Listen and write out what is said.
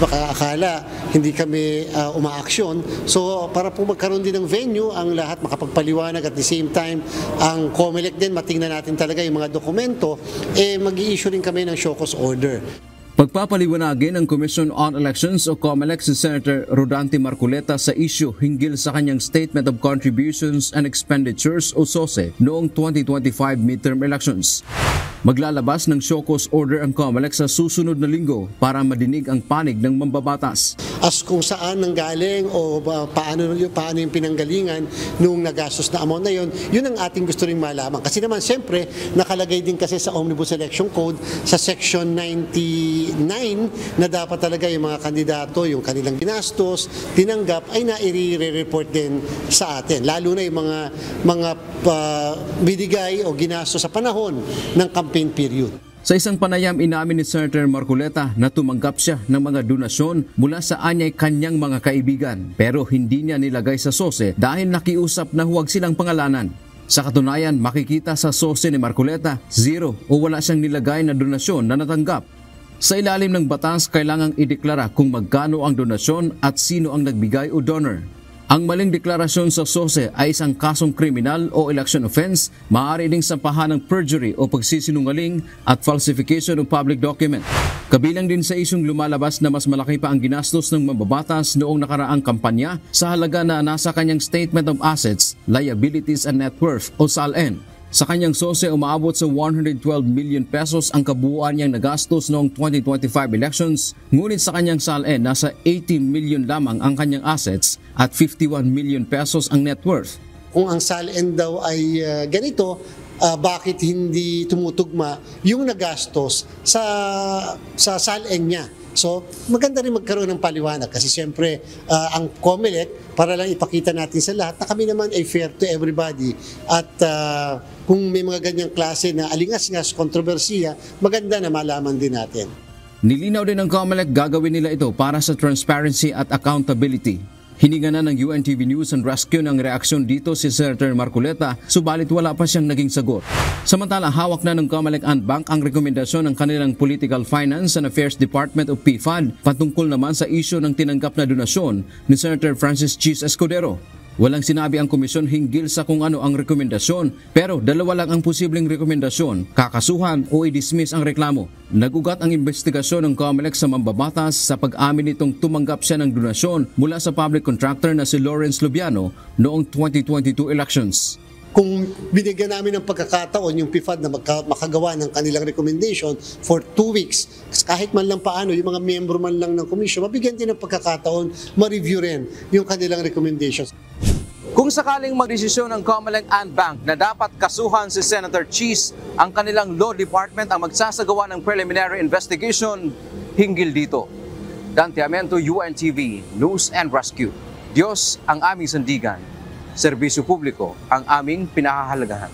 baka akala hindi kami umaaksyon. So para po magkaroon din ng venue, ang lahat makapagpaliwanag at the same time, ang COMELEC din, matingnan natin talaga yung mga dokumento, mag-i-issue rin kami ng show cause order. Pagpapaliwanagin ng Commission on Elections o COMELEC si Senator Rodante Marcoleta sa issue hinggil sa kanyang Statement of Contributions and Expenditures o SOSE noong 2025 midterm elections. Maglalabas ng show cause order ang COMELEC sa susunod na linggo para madinig ang panig ng mambabatas. As kung saan nanggaling o paano yung pinanggalingan nung nagastos na amount na yun ang ating gusto ring malaman. Kasi naman siyempre nakalagay din kasi sa Omnibus Election Code sa Section 99 na dapat talaga yung mga kandidato, yung kanilang ginastos, tinanggap ay naire-report din sa atin. Lalo na yung mga binigay o ginastos sa panahon ng campaign period. Sa isang panayam, inamin ni Senator Marcoleta na tumanggap siya ng mga donasyon mula sa anyay kanyang mga kaibigan pero hindi niya nilagay sa SOSE dahil nakiusap na huwag silang pangalanan. Sa katunayan, makikita sa SOSE ni Marcoleta, 0 o wala siyang nilagay na donasyon na natanggap. Sa ilalim ng batas, kailangang ideklara kung magkano ang donasyon at sino ang nagbigay o donor. Ang maling deklarasyon sa SOSE ay isang kasong kriminal o election offense, maaari ding sampahan ng perjury o pagsisinungaling at falsification of public document. Kabilang din sa isyong lumalabas na mas malaki pa ang ginastos ng mambabatas noong nakaraang kampanya sa halaga na nasa kanyang Statement of Assets, Liabilities and Net Worth o SALN. Sa kanyang SOSE, umaabot sa 112 million pesos ang kabuuan niyang nagastos noong 2025 elections, ngunit sa kanyang SALN, nasa 18 million lamang ang kanyang assets at 51 million pesos ang net worth. Kung ang SALN daw ay ganito, bakit hindi tumutugma yung nagastos sa SALN niya? So, maganda rin magkaroon ng paliwanag kasi siyempre ang COMELEC, para lang ipakita natin sa lahat na kami naman ay fair to everybody at kung may mga ganyang klase na alingas-ngas, kontrobersiya, maganda na malaman din natin. Nilinaw din ng COMELEC gagawin nila ito para sa transparency at accountability. Hininga na ng UNTV News and Rescue ng reaksyon dito si Senator Marcoleta, subalit wala pa siyang naging sagot. Samantala, hawak na ng COMELEC and Bank ang rekomendasyon ng kanilang Political Finance and Affairs Department o PFAD patungkol naman sa isyu ng tinanggap na donasyon ni Senator Francis Chis Escudero. Walang sinabi ang komisyon hinggil sa kung ano ang rekomendasyon, pero dalawa lang ang posibleng rekomendasyon, kakasuhan o i-dismiss ang reklamo. Nagugat ang investigasyon ng COMELEC sa mambabatas sa pag-amin nitong tumanggap siya ng donasyon mula sa public contractor na si Lawrence Lubiano noong 2022 elections. Kung binigyan namin ng pagkakataon yung PFAD na makagawa ng kanilang recommendation for 2 weeks, kahit man lang paano, yung mga miyembro man lang ng komisyon, mabigyan din ng pagkakataon, ma-review rin yung kanilang recommendations. Kung sakaling magdesisyon ng COMELEC and Bank na dapat kasuhan si Senator Chis, ang kanilang Law Department ang magsasagawa ng preliminary investigation hinggil dito. Dante Amento, UNTV News and Rescue. Diyos ang aming sandigan. Serbisyo publiko ang aming pinahahalagahan.